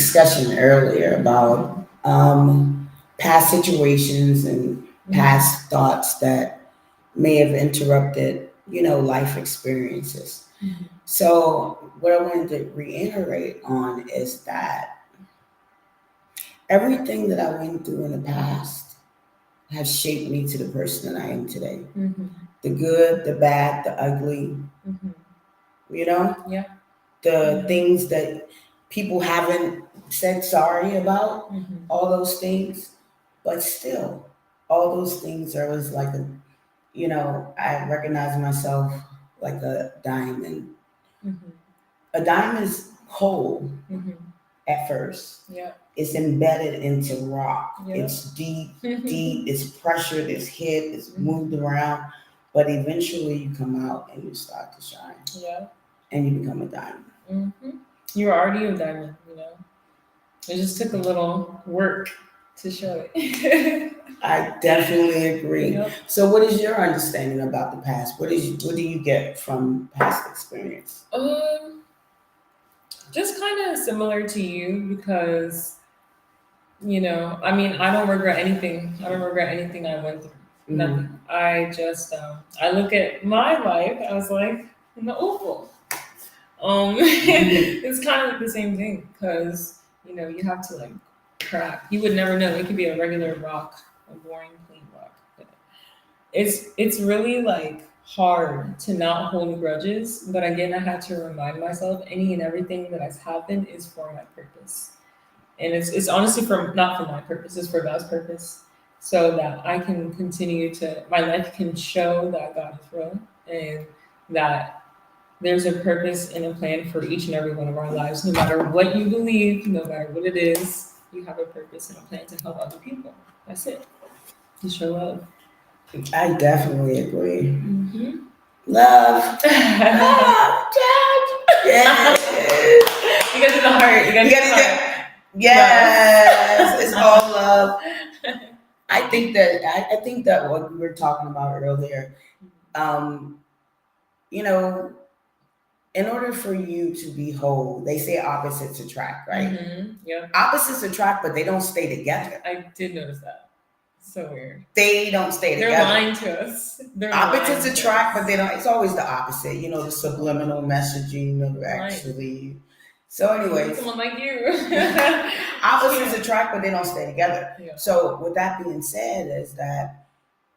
discussion earlier about past situations and past thoughts that may have interrupted, life experiences. So, what I wanted to reiterate on is that everything that I went through in the past has shaped me to the person that I am today. The good, the bad, the ugly, you know? Yeah. The things that people haven't said sorry about, all those things. But still, all those things are always like I recognize myself like a diamond. A diamond is whole at first. Yeah. It's embedded into rock. Yeah. It's deep, it's pressured, it's hit, it's moved around. But eventually you come out and you start to shine. Yeah. And you become a diamond. You're already a diamond, It just took a little work to show it. I definitely agree. Yep. So what is your understanding about the past? What do you get from past experience? Just kind of similar to you because, I don't regret anything. I don't regret anything I went through. Nothing. I just, I look at my life, I was like, in the oval. It's kind of like the same thing because, you have to like crack. You would never know. It could be a regular rock, a boring, clean rock. But it's really like hard to not hold grudges. But again, I had to remind myself any and everything that has happened is for my purpose. And it's honestly not for my purpose, it's for God's purpose. So that I can continue my life can show that God is real and that there's a purpose and a plan for each and every one of our lives. No matter what you believe, no matter what it is, you have a purpose and a plan to help other people. That's it. You show love. I definitely agree. Love. Yes. You got to the heart. You got to the heart. Yes. It's all love. I think that what we were talking about earlier, in order for you to be whole, they say opposites attract, right? Yeah. Opposites attract, but they don't stay together. I did notice that. So weird. They don't stay together. They're lying to us. Opposites attract, but they don't. It's always the opposite. The subliminal messaging of actually. Right. So, anyways, someone like you. Opposites attract, but they don't stay together. Yeah. So, with that being said, is that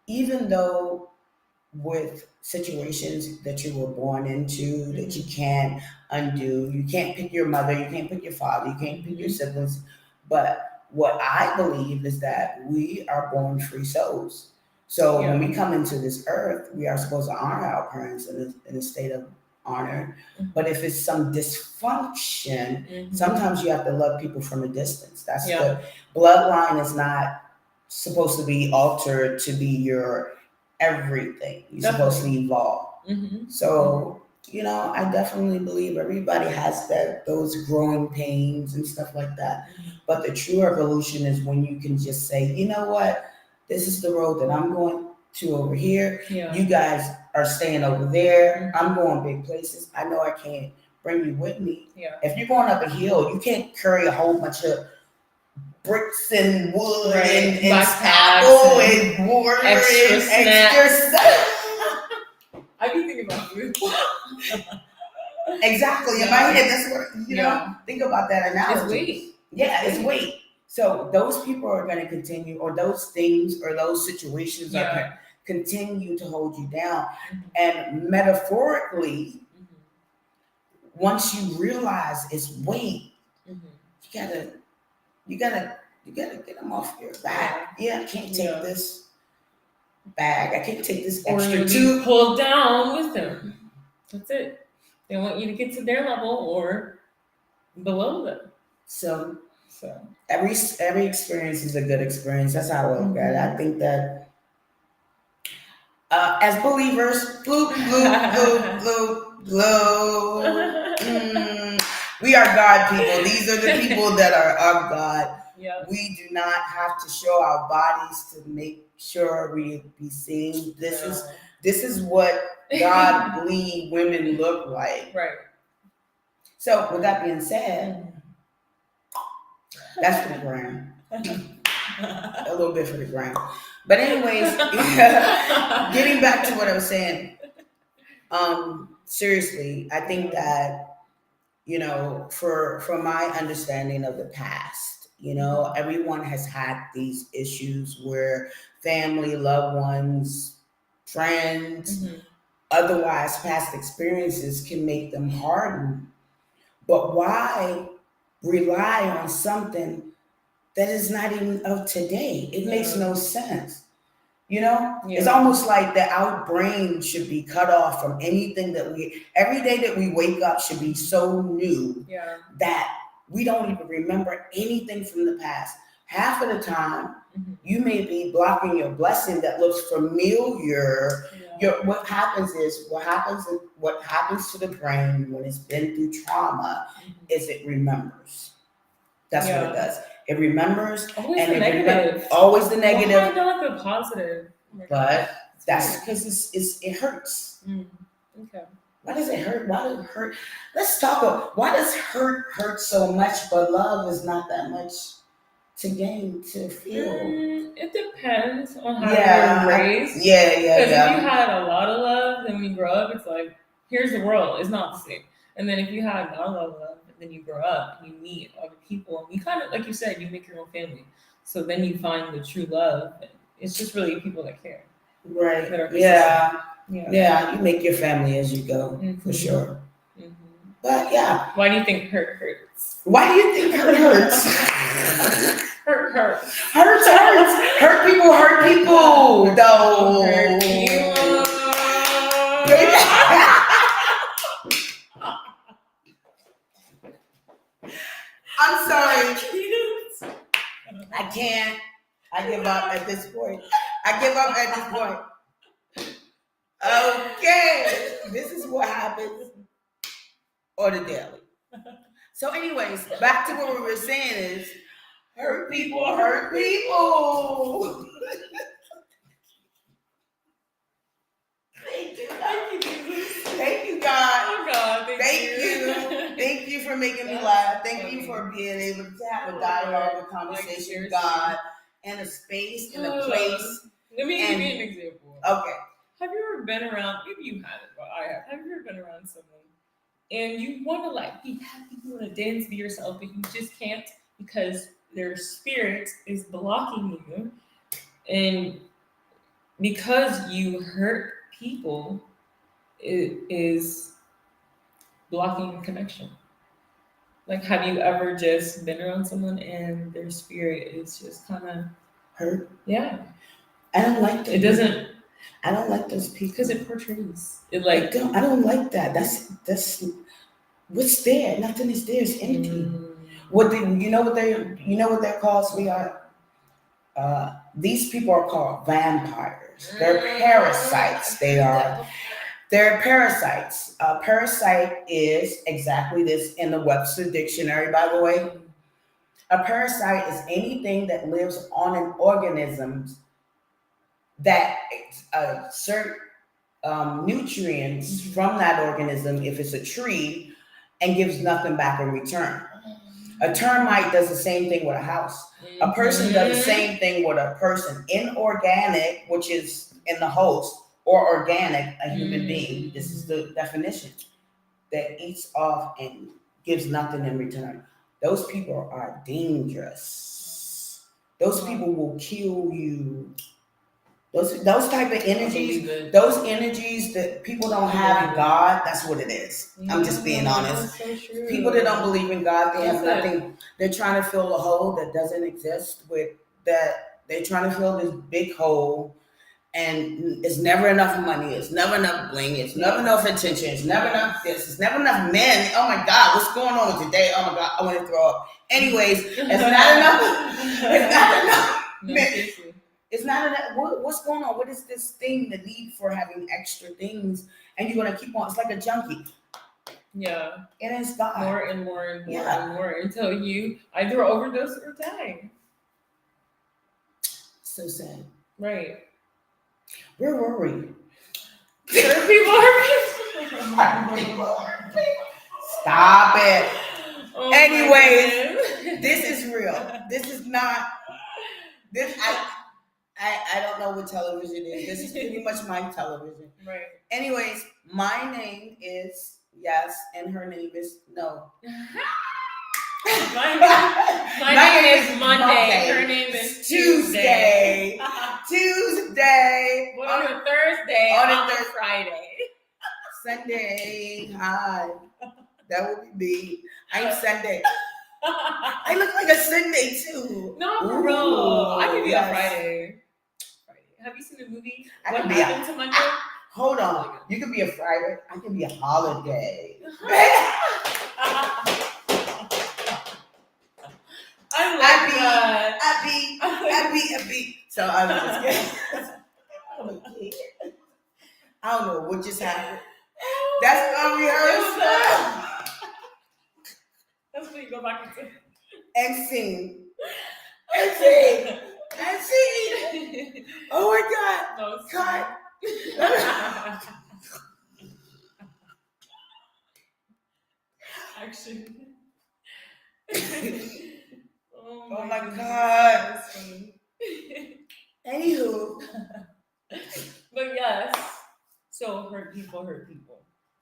even though with situations that you were born into that you can't undo, you can't pick your mother, you can't pick your father, you can't pick your siblings, but what I believe is that we are born free souls. So when we come into this earth, we are supposed to honor our parents in a state of honor. But if it's some dysfunction, sometimes you have to love people from a distance. That's the bloodline is not supposed to be altered to be your everything. You're supposed to evolve. So, I definitely believe everybody has those growing pains and stuff like that. But the true evolution is when you can just say, you know what, this is the road that I'm going to over here. Yeah. You guys are staying over there. I'm going big places. I know I can't bring you with me. Yeah. If you're going up a hill, you can't carry a whole bunch of bricks and wood and apple and water extra stuff. I can think about food. Exactly. In my head, that's what, think about that analogy. It's weight. Yeah, it's weight. So those people are going to continue, or those things or those situations are going to continue to hold you down. And metaphorically, once you realize it's weight, you gotta get them off your back. Yeah, I can't take this bag. I can't take this extra tube. Pulled down with them. That's it. They want you to get to their level or below them. So every experience is a good experience. That's how I look at it. I think that as believers, bloop, bloop, bloop, bloop, bloop. We are God people. These are the people that are of God. Yeah. We do not have to show our bodies to make sure we be seen. This is what God believe women look like. Right. So with that being said, That's for the gram. A little bit for the gram. But anyways, getting back to what I was saying. Seriously, I think that, from my understanding of the past, everyone has had these issues where family, loved ones, friends, Mhm. otherwise past experiences can make them harden. But why rely on something that is not even of today? It makes Yeah. no sense. It's Yeah. almost like that our brain should be cut off from anything every day that we wake up should be so new Yeah. that we don't even remember anything from the past. Half of the time, Mhm. you may be blocking your blessing that looks familiar. Yeah. What happens to the brain when it's been through trauma Mhm. is it remembers. That's what it Yeah. does. It remembers, Always and the it negative. always the Why negative. not the positive? Oh my But gosh. that's Weird. because it hurts. Okay. Why does it hurt? Why does it hurt? Let's talk about why does hurt so much, but love is not that much to gain to feel. It depends on how Yeah, you're raised. yeah, Because if you yeah. had a lot of love, then when you grow up, it's like, here's the world. It's not the same. And then if you had not a lot of love, and then you grow up and you meet other people, and you kind of, like you said, you make your own family. So then you find the true love. And it's just really people that care. Right. That are Yeah. Yeah. Yeah. You make your family as you go, for sure. Mhm. But yeah. Why do you think hurt hurts? Why do you think hurt hurts? Hurt hurts. Hurts. Hurt people hurt people. Though. Hurt people. I'm sorry. I can't. I give up at this point. Okay. This is what happens on the daily. So, anyways, back to what we were saying is hurt people hurt people. Thank you. Thank you, God. Oh God, Thank you. Thank you for making me laugh. Thank you for being able to have a dialogue, a conversation with God, and a space and a place. Let me give you an example. Okay. Have you ever been around? Maybe you haven't, but I have. Have you ever been around someone and you want to be happy, you want to dance, be yourself, but you just can't because their spirit is blocking you, and because you hurt people, it is blocking connection. Like, have you ever just been around someone and their spirit is just kind of hurt? Yeah. I don't like that. It doesn't. I don't like those people because it portrays it I don't like that. That's what's there. Nothing is there. It's empty. You know what they're called, sweetheart? These people are called vampires. They're parasites. They're parasites. A parasite is exactly this in the Webster Dictionary, by the way. A parasite is anything that lives on an organism that certain nutrients from that organism, if it's a tree, and gives nothing back in return. A termite does the same thing with a house. A person does the same thing with a person. Inorganic, which is in the host, or organic, a human being. This is the definition. That eats off and gives nothing in return. Those people are dangerous. Those people will kill you. Those type of energies, those energies that people don't have in God, that's what it is. I'm just being honest. So true. People that don't believe in God, they have nothing. They're trying to fill a hole that doesn't exist with that. They're trying to fill this big hole, and it's never enough money. It's never enough bling. It's never enough attention. It's never enough this. It's never enough men. Oh my God, what's going on with today? Oh my God, I want to throw up. Anyways, it's not enough. It's not enough. No, it's not enough. What's going on? What is this thing, the need for having extra things? And you're going to keep on. It's like a junkie. Yeah. And it's God. More and more and more and more until you either overdose or die. So sad. Right. Where were we? Hurt people. Stop it. Oh Anyways, this is real. This is not. This I don't know what television is. This is pretty much my television. Right. Anyways, my name is yes, and her name is no. My name is Monday. Her name is Tuesday. Tuesday. On a Thursday. On a Friday. Sunday. Hi. That would be me. I'm Sunday. I look like a Sunday too. No, for real. I could be a Friday. Have you seen the movie? What Happened to Monday? Hold on. You could be a Friday. I can be a holiday. I like that. Happy. So I was just I don't know what just happened. That's gonna be her. That's when you go back and say. And sing. Oh my God. No, Cut. Actually. Oh my God. Anywho. But yes. So hurt people.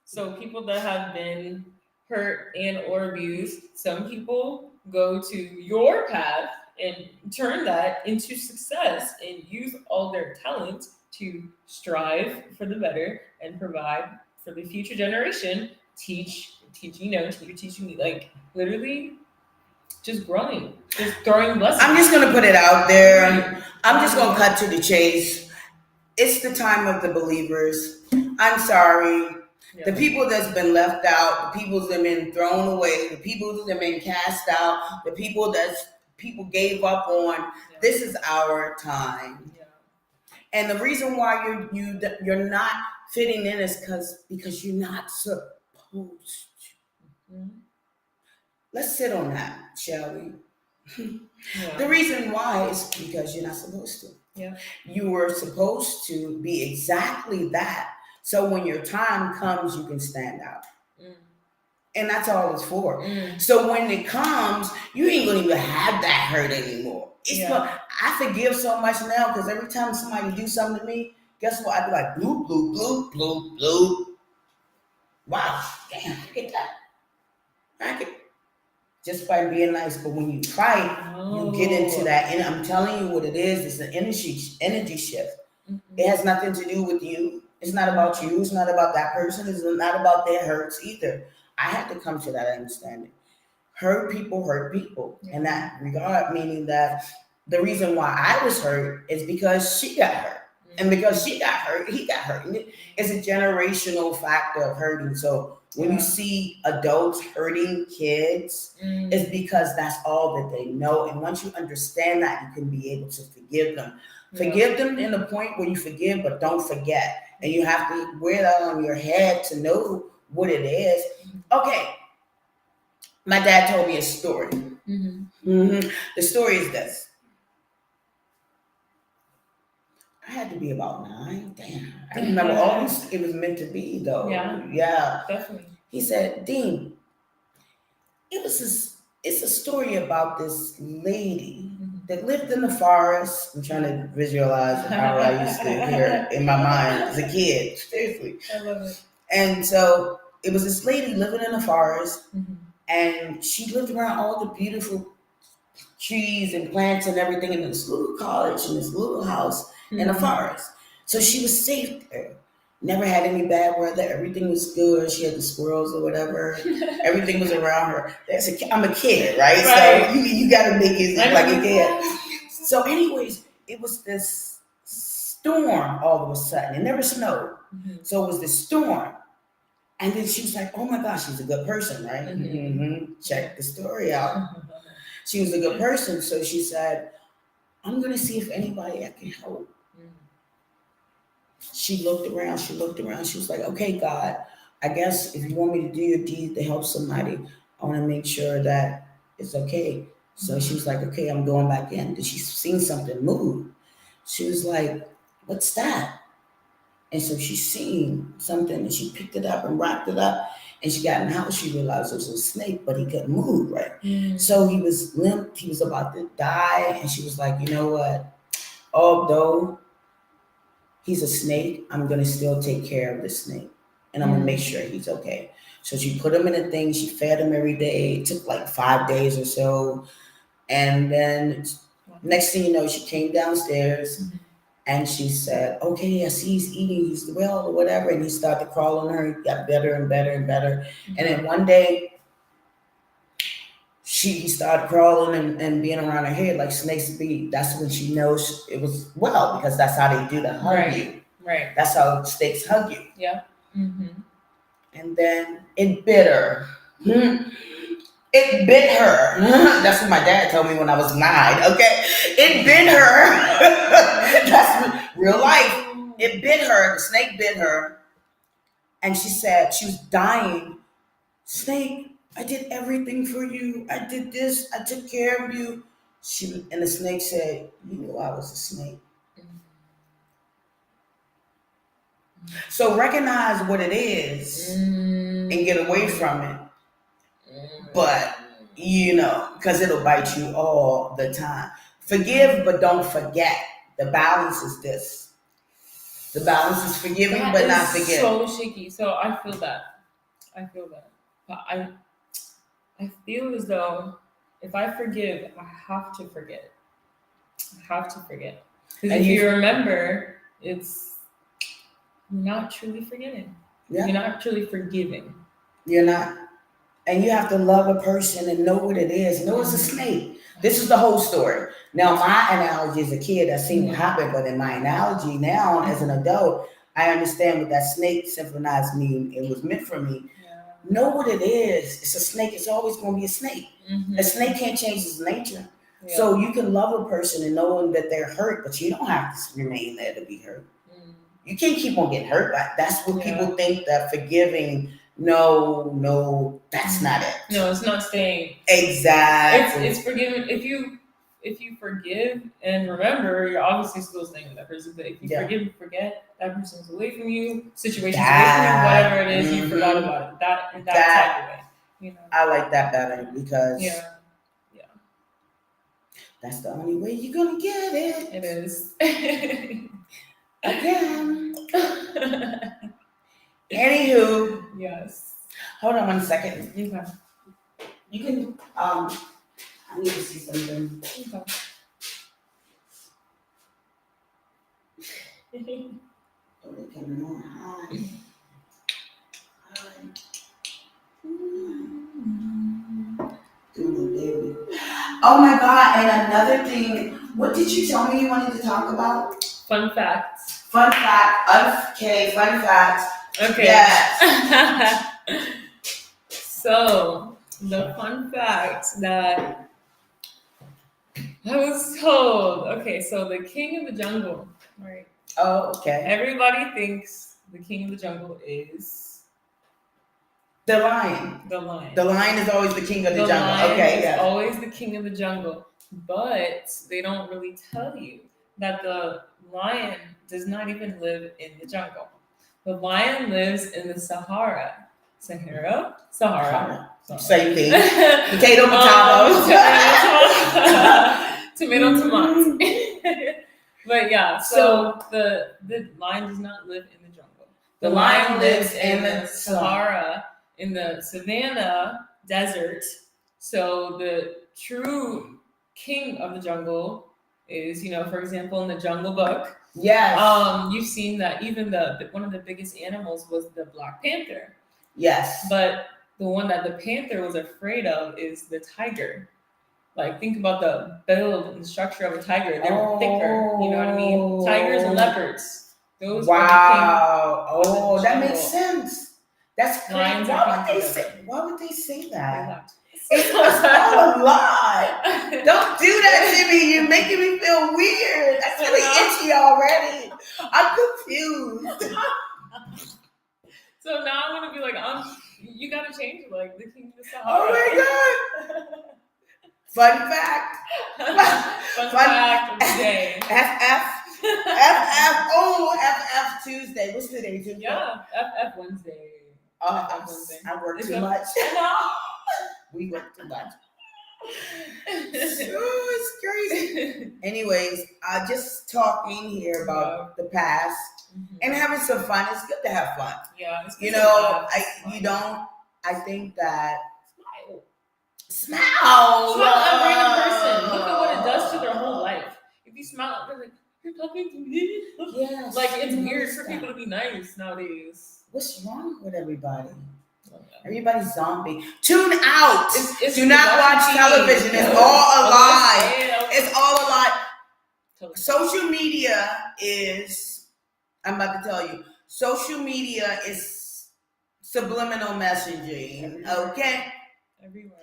So people that have been hurt and or abused, some people go to your path and turn that into success and use all their talents to strive for the better and provide for the future generation. Teaching me, like literally just growing, just throwing blessings. I'm just gonna put it out there. I'm just gonna cut to the chase. It's the time of the believers. I'm sorry. Yeah. The people that's been left out, the people that's been thrown away, the people that have been cast out, the people gave up on. Yeah. This is our time. Yeah. And the reason why you're not fitting in is because you're not supposed to. Mm-hmm. Let's sit on that, shall we? Yeah. The reason why is because you're not supposed to. Yeah. You were supposed to be exactly that. So when your time comes, you can stand out. Mm. And that's all it's for. Mm. So when it comes, you ain't gonna even have that hurt anymore. I forgive so much now because every time somebody do something to me, guess what? I be like, bloop, bloop, bloop, bloop, bloop. Wow, damn, I get that. Just by being nice, but when you fight, you get into that. And I'm telling you what it is. It's an energy shift. Mm-hmm. It has nothing to do with you. It's not about you. It's not about that person. It's not about their hurts either. I had to come to that understanding. Hurt people. Mm-hmm. In that regard, meaning that the reason why I was hurt is because she got hurt. Mm-hmm. And because she got hurt, he got hurt. And it's a generational factor of hurting. So when you see adults hurting kids, it's because that's all that they know. And once you understand that, you can be able to forgive them. Yeah. Forgive them in the point where you forgive, but don't forget. And you have to wear that on your head to know what it is. Okay. My dad told me a story. Mm-hmm. Mm-hmm. The story is this. I had to be about 9. Damn. I remember all this. It was meant to be, though. Yeah. Definitely. He said, Dean, it's a story about this lady that lived in the forest. I'm trying to visualize how I used to hear it in my mind as a kid. Seriously. I love it. And so it was this lady living in the forest, and she lived around all the beautiful trees and plants and everything in this little cottage in this little house in the forest. So she was safe there. Never had any bad weather. Everything was good. She had the squirrels or whatever. Everything was around her. I'm a kid, right? So you got to make it like a kid. So anyways, it was this storm all of a sudden. It never snowed. Mm-hmm. So it was this storm. And then she was like, oh my gosh, she's a good person, right? Mm-hmm. Check the story out. She was a good person. So she said, I'm going to see if anybody I can help. She looked around. She was like, okay, God, I guess if you want me to do your deed to help somebody, I want to make sure that it's okay. So she was like, okay, I'm going back in. Did she seen something move? She was like, what's that? And so she seen something and she picked it up and wrapped it up And she got in the house, she realized it was a snake, but he couldn't move, right? Mm. So he was limp, he was about to die, and she was like, you know what? Although he's a snake, I'm gonna still take care of the snake. And I'm gonna make sure he's okay. So she put him in a thing, she fed him every day. It took like 5 days or so. And then next thing you know, she came downstairs and she said, okay, I see he's eating, he's well or whatever. And he started to crawl on her, he got better and better and better. And then one day he started crawling and being around her head like snakes be. That's when she knows it was well, because that's how they do to hug you. Right. That's how snakes hug you. Yeah. And then it bit her. It bit her. That's what my dad told me when I was 9. Okay, it bit her. That's real life. It bit her. The snake bit her, and she said she was dying. Snake, I did everything for you. I did this. I took care of you. And the snake said, "You knew I was a snake." So recognize what it is and get away from it. But, because it'll bite you all the time. Forgive, but don't forget. The balance is this. The balance is forgiving, but not forgetting. So shaky. So I feel that. But I feel as though if I forgive, I have to forget. Because if you remember, you're not truly forgetting. Yeah. You're not truly forgiving. You're not. And you have to love a person and know what it is. Know it's a snake. This is the whole story. Now, my analogy as a kid, I seen what happened, but in my analogy now, as an adult, I understand what that snake symbolized me. It was meant for me. Yeah. Know what it is. It's a snake. It's always going to be a snake. A snake can't change its nature. Yeah. So you can love a person and knowing that they're hurt, but you don't have to remain there to be hurt. You can't keep on getting hurt. That's what people think, that forgiving. No, that's not it. No, it's not staying. Exactly. It's forgiving. If you forgive and remember, you're obviously still staying with that person. But if you forgive and forget, that person's away from you, situation's away from you, whatever it is, you forgot about it. That type of way. I like that better because that's the only way you're gonna get it. It is. Again. Anywho. Yes. Hold on 1 second. Okay. You can, I need to see something. Okay. Oh, they're coming on. Hi. Baby. Oh my God, and another thing, what did you tell me you wanted to talk about? Fun facts. Fun fact. Okay, fun facts. Okay. Yes. So, the fun fact that I was told. Okay, so the king of the jungle, right? Oh, okay. Everybody thinks the king of the jungle is the lion. The lion. The lion is always the king of the jungle. Lion okay, is always the king of the jungle. But they don't really tell you that the lion does not even live in the jungle. The lion lives in the Sahara. Same thing. Potato, tomato. But yeah, so the lion does not live in the jungle. The lion lives in the Sahara, in the savannah desert. So the true king of the jungle is, for example, in the Jungle Book. Yes. You've seen that even one of the biggest animals was the Black Panther. Yes. But the one that the panther was afraid of is the tiger. Like, think about the build and structure of a tiger. They're thicker, you know what I mean? Tigers and leopards. Those wow. That makes sense. That's crazy. Why would they say that? It's all a lie. Don't do that to me. You're making me feel weird. That's really itchy already. I'm confused. So now I'm gonna be like, you gotta change it, like the king of the Sahara. Oh my God! Fun fact. Fun fact of the day. FF. Oh, FF Tuesday. What's today? Tuesday? Yeah, FF Wednesday. I work too much. We work too much. It's crazy. Anyways, just talking here about the past and having some fun. It's good to have fun. Yeah, it's good you to know, laugh. I think that smile. Smile at a random person. Look at what it does to their whole life. If you smile, they're like, "You're talking to me." Yes. Like it's weird for people to be nice nowadays. What's wrong with everybody? Everybody's zombie. Tune out. Do not watch television. It's all a lie. It's all a lie. Social media is, I'm about to tell you, social media is subliminal messaging. Okay? Everywhere.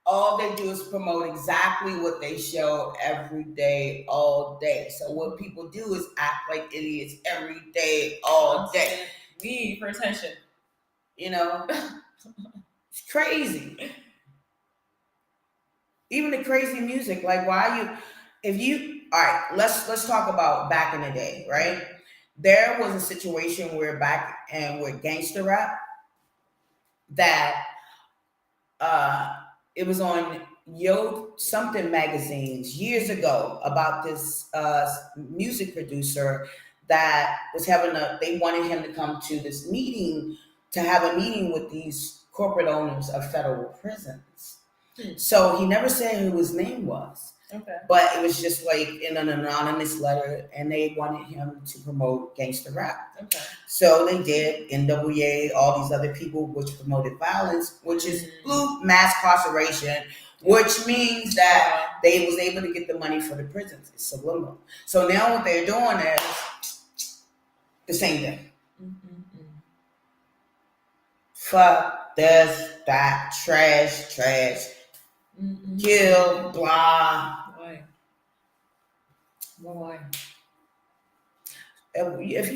All they do is promote exactly what they show every day, all day. So what people do is act like idiots every day, all day. Need for attention. You know? It's crazy. Even the crazy music, like all right, let's talk about back in the day, right? There was a situation where back and with gangster rap that it was on Yo something magazines years ago about this music producer that was they wanted him to come to this meeting to have a meeting with these corporate owners of federal prisons. So he never said who his name was. Okay. But it was just like in an anonymous letter, and they wanted him to promote gangster rap. Okay. So they did. NWA, all these other people, which promoted violence, which is mass incarceration, which means that they was able to get the money for the prisons. It's subliminal. So now what they're doing is the same thing. Fuck this, that, trash. Kill, blah. Why? Why? If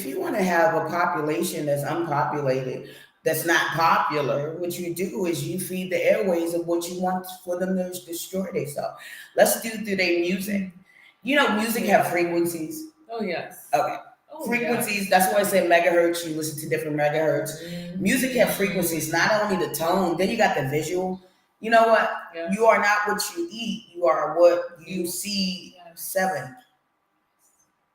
you want to have a population that's unpopulated, that's not popular, what you do is you feed the airways of what you want for them to destroy themselves. Let's do through their music. You know, music have frequencies. Oh yes. Okay. Frequencies. That's why I say megahertz. You listen to different megahertz. Music have frequencies, not only the tone. Then you got the visual. You know what? Yeah. You are not what you eat. You are what you see. 7.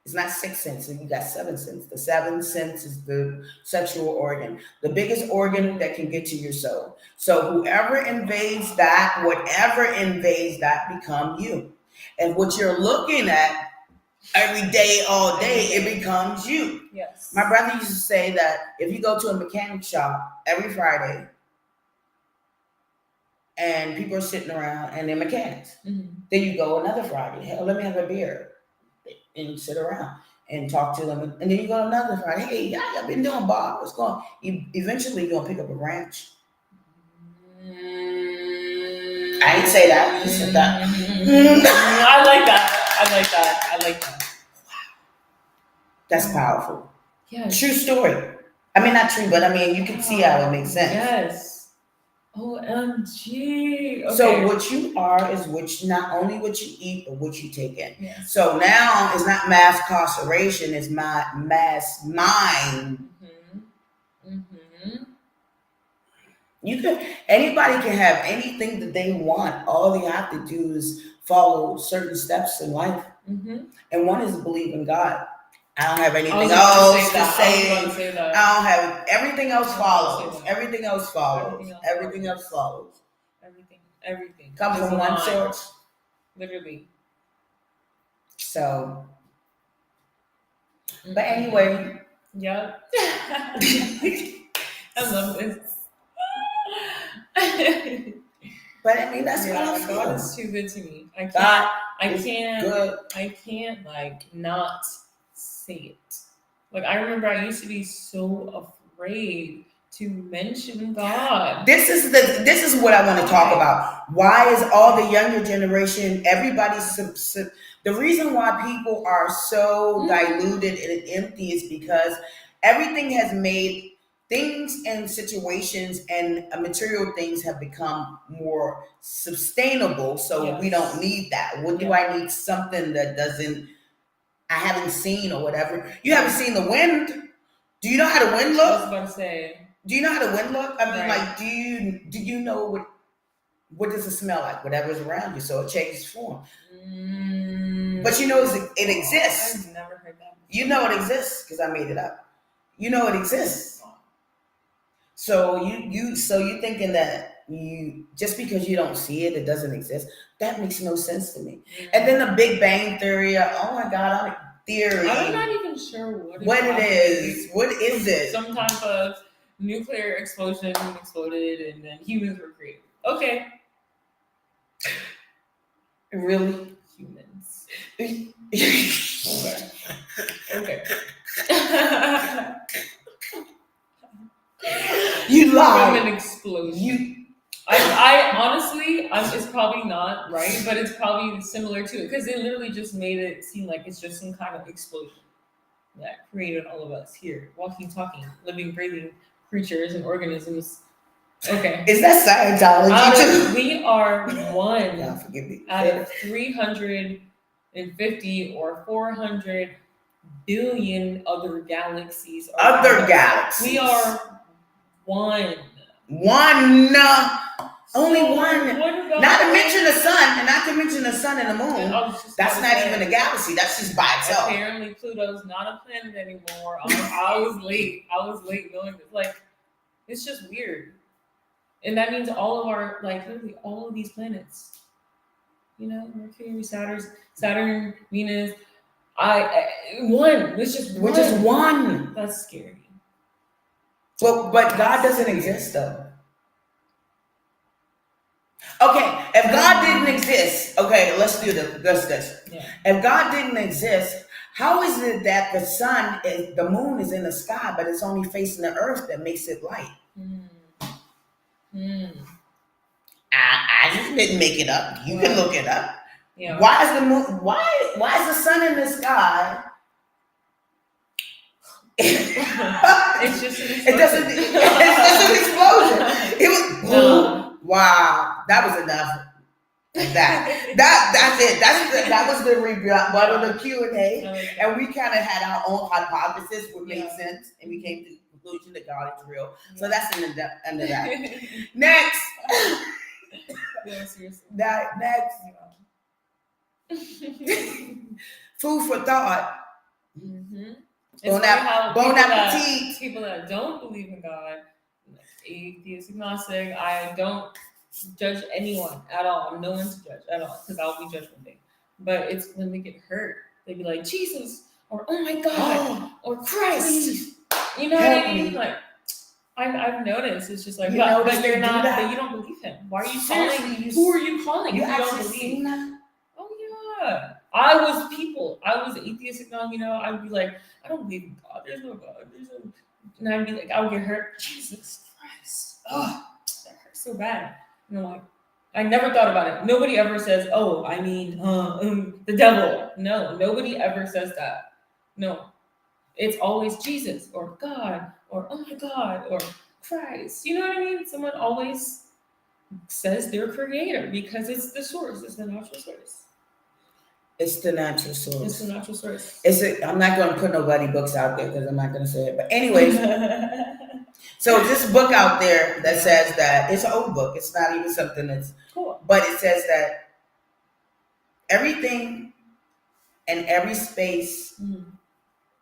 It's not 6 senses. You got 7 senses. The 7th sense is the sexual organ, the biggest organ that can get to your soul. So whoever invades that, whatever invades that, become you. And what you're looking at every day, all day, it becomes you. Yes. My brother used to say that if you go to a mechanic shop every Friday and people are sitting around and they're mechanics, then you go another Friday. Hey, let me have a beer. And you sit around and talk to them. And then you go another Friday. Hey, y'all been doing, Bob? What's going on? Eventually, you're going to pick up a ranch. I didn't say that. You said that. I like that. Wow. That's powerful. Yeah. True story. I mean, not true, but I mean, you can see how it makes sense. Yes. OMG. Okay. So what you are is not only what you eat, but what you take in. Yes. So now it's not mass incarceration, it's mass mind. Anybody can have anything that they want. All they have to do is follow certain steps in life. And one is believe in God. I don't have anything else to say. I don't have everything else follows. Everything else follows. Everything else follows. Everything comes from one source. Literally. So, but anyway. Yep. I love this. But I mean, that's what I feel. God is too good to me. I can't like not say it. Like I remember I used to be so afraid to mention God. This is what I want to talk about. Why is all the younger generation, everybody's the reason why people are so diluted and empty is because everything has made things and situations and material things have become more sustainable. So we don't need that. What do I need? Something that I haven't seen or whatever. You haven't seen the wind. Do you know how the wind looks? I was about to say. Do you know how the wind look? I mean, Right. like, do you know what does it smell like? Whatever's around you, so it changes form. But you know it exists. I've never heard that before. You know it exists because I made it up. You know it exists. So you thinking that you just because you don't see it, it doesn't exist. That makes no sense to me. And then the Big Bang Theory. Oh my God, theory. I'm not even sure what it is. What is it? Some type of nuclear explosion exploded, and then humans were created. Okay. Really? Humans. Okay. Okay. You lie. Human explosion. I honestly, it's probably not right, but it's probably similar to it because they literally just made it seem like it's just some kind of explosion that created all of us here, walking, talking, living, breathing creatures and organisms. Okay. Is that Scientology? We are one God, forgive me. out of 350 or 400 billion other galaxies. Other galaxies. We are one. One. Only one. Not not to mention the sun, and not to mention the sun and the moon. That's not even a galaxy. That's just by itself. Apparently, Pluto's not a planet anymore. I was late. Knowing this. Like, it's just weird. And that means all of our, like, literally all of these planets. You know, Mercury, Saturn, Venus. One. It's just We're just one. That's scary. But God doesn't exist, though. Okay, if God didn't exist, okay, let's do this. Yeah. If God didn't exist, how is it that the moon is in the sky, but it's only facing the earth that makes it light? I just didn't make it up. You can look it up. Yeah. Why is the moon? Why is the sun in the sky? It's just an explosion. It's just an explosion. It was no. Wow, that was enough. That's it. That was the rebuttal, the Q&A, and we kind of had our own hypothesis, what made sense, and we came to the conclusion that God is real. So that's the end of that. Next. Yeah, seriously. Next. Food for thought. Bon appetit. People that don't believe in God, atheist, agnostic, I don't judge anyone at all. I'm no one to judge at all because I'll be judged one day. But it's when they get hurt, they be like Jesus or oh my God or Christ. Please. You know what I mean? Like I've noticed it's just like, but you're not. But you don't believe him. Why are you calling? Who are you calling? You if you don't believe. Oh yeah. I was atheist, you know, I would be like, I don't believe in God. There's no God. And I'd be like, I would get hurt. Jesus Christ. Oh, that hurts so bad. And I'm like, I never thought about it. Nobody ever says, oh, I mean, the devil. No, nobody ever says that. No. It's always Jesus or God or oh my God or Christ. You know what I mean? Someone always says their creator because it's the source. It's the natural source. It's the natural source. It's the natural source. I'm not going to put nobody books out there because I'm not going to say it. But anyways, so this book out there that says that it's an old book. It's not even something that's cool. But it says that everything and every space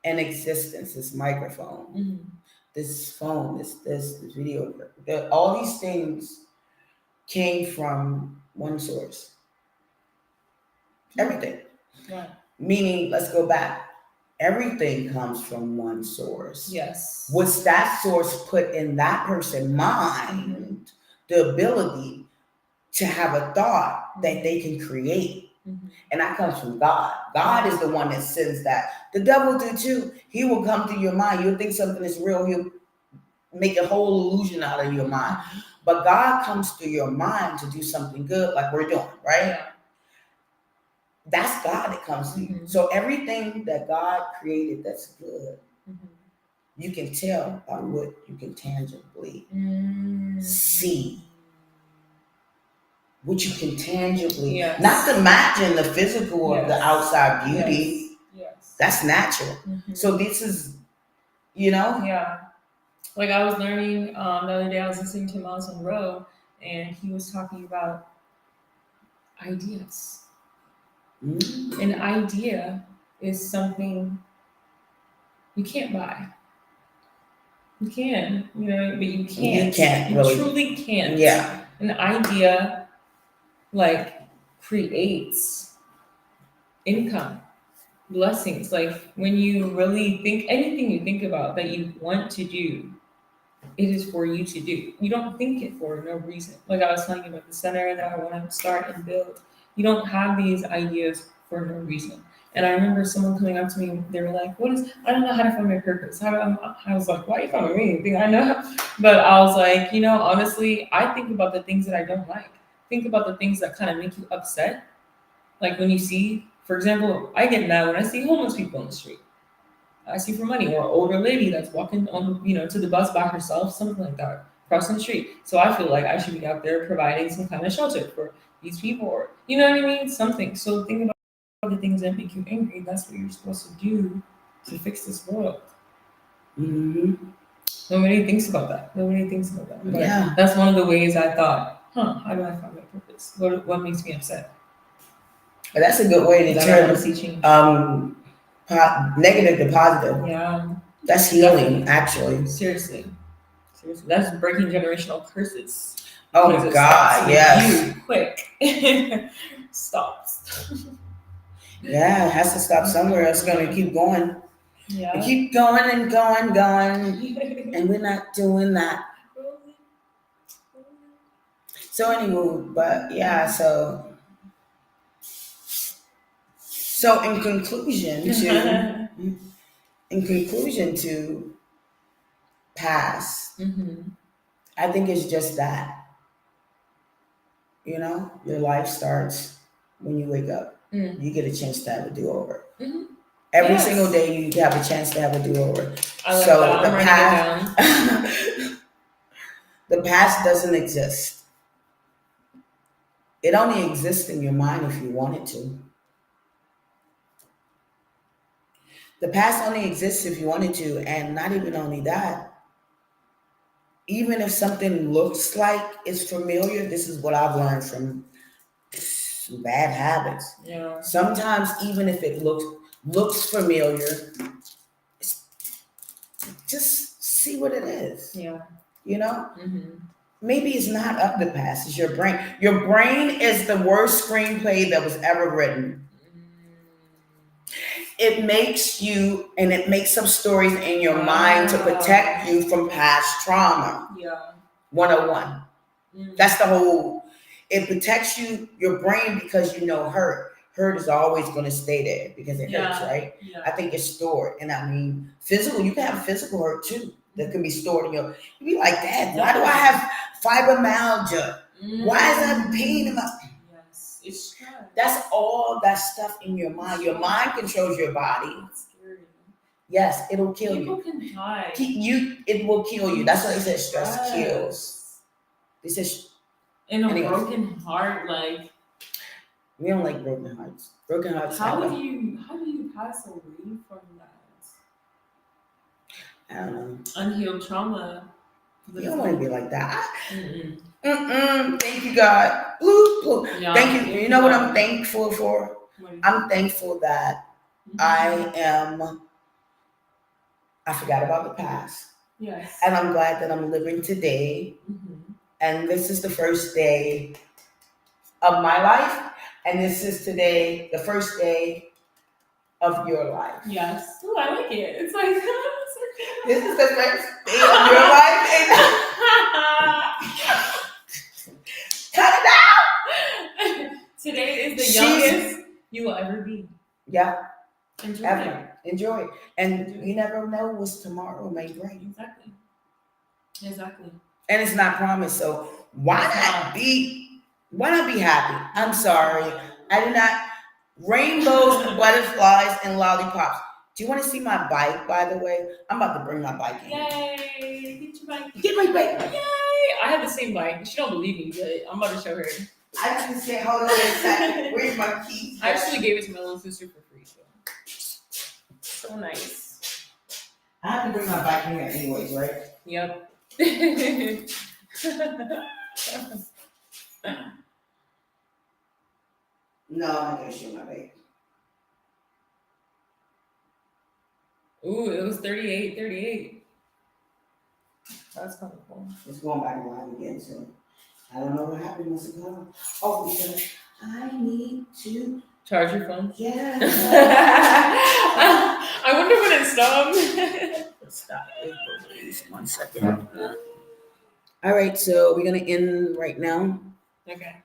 and existence, this microphone, this phone, this video, all these things came from one source. Everything. Right. Meaning, let's go back. Everything comes from one source. Yes. What's that source put in that person's mind, the ability to have a thought that they can create. And that comes from God. God is the one that sends that. The devil do too. He will come to your mind. You'll think something is real. He'll make a whole illusion out of your mind. But God comes to your mind to do something good like we're doing, right? Yeah. That's God that comes to you. So everything that God created that's good, you can tell by what you can tangibly see. What you can tangibly, not to imagine the physical or the outside beauty. Yes. That's natural. So this is, you know? Yeah. Like I was learning the other day, I was listening to Miles Monroe, and he was talking about ideas. An idea is something you can't buy. You can, but you can't. You can't You really. truly can't. Yeah. An idea like creates income, blessings. Like when you really think anything you think about that you want to do, it is for you to do. You don't think it for no reason. Like I was telling you about the center that I want to start and build. You don't have these ideas for no reason. And I remember someone coming up to me, they were like, "What is? I don't know how to find my purpose." I was like, "Why are you coming to me? You think I know?" But I was like, honestly, I think about the things that I don't like. Think about the things that kind of make you upset. Like when you see, for example, I get mad when I see homeless people on the street. I see for money, or an older lady that's walking on, to the bus by herself, something like that, crossing the street. So I feel like I should be out there providing some kind of shelter for these people, or you know what I mean? Something. So think about the things that make you angry. That's what you're supposed to do to fix this world. Mm-hmm. Nobody thinks about that. Nobody thinks about that. But Yeah. that's one of the ways I thought, how do I find my purpose? What makes me upset? But that's a good way to turn negative to positive. Yeah. That's healing, Definitely. actually. Seriously, that's breaking generational curses. Oh Because my it God, stops with yes. you quick. Stops. Yeah, it has to stop somewhere. It's going to keep going. Yeah. And keep going and going. And we're not doing that. So anyway, but yeah, so in conclusion to pass, I think it's just that. Your life starts when you wake up. You get a chance to have a do-over. Every single day you have a chance to have a do-over. I like that. I'm writing it down. The past doesn't exist. It only exists in your mind if you want it to. The past only exists if you wanted to, and not even only that. Even if something looks like it's familiar, this is what I've learned from some bad habits. Yeah. Sometimes even if it looks familiar, just see what it is. Yeah. Maybe it's not of the past, it's your brain. Your brain is the worst screenplay that was ever written. It makes up stories in your mind to protect you from past trauma. Yeah. 101. That's the whole. It protects your brain, because hurt. Hurt is always going to stay there because it hurts, right? Yeah. I think it's stored. And I mean, physical, you can have physical hurt too that can be stored in your. You be like, Dad, why do I have fibromyalgia? Why is that pain in my. Yes, it's stress. That's all that stuff in your mind. Your mind controls your body. That's scary. Yes, it'll kill People you. Can die. It will kill you. That's why they say stress kills. They say. In a broken heart, like. We don't like broken hearts. Broken hearts. How do you pass away from that? I don't know. Unhealed trauma. You don't want to be like that. Thank you, God. Ooh. Yeah, thank you. You know what I'm thankful for? I'm thankful that I forgot about the past. Yes. And I'm glad that I'm living today. And this is the first day of my life. And this is today, the first day of your life. Yes. Oh, I like it. It's like, this is the first day of your life. Cut it out! Today is the youngest you will ever be. Yeah. Enjoy it. And you never know what tomorrow may bring. Exactly. And it's not promised. So why not be happy? I'm sorry. I do not. Rainbows, butterflies, and lollipops. Do you want to see my bike, by the way? I'm about to bring my bike in. Yay! Get your bike. Get my bike. Yay! I have the same bike. She don't believe me, but I'm about to show her. I just said, hold on a second. Where's my keys? I actually gave it to my little sister for free. So nice. I have to bring my bike in here anyways, right? Yep. No, I'm not gonna shoot my bike. Ooh, it was 38, 38. That's kind of cool. It's going back live again soon. I don't know what happened, Mr. Glover. Oh, because I need to. Charge your phone? Yeah. I wonder when it stopped. Stop it, please. 1 second. All right, so we're gonna end right now. Okay.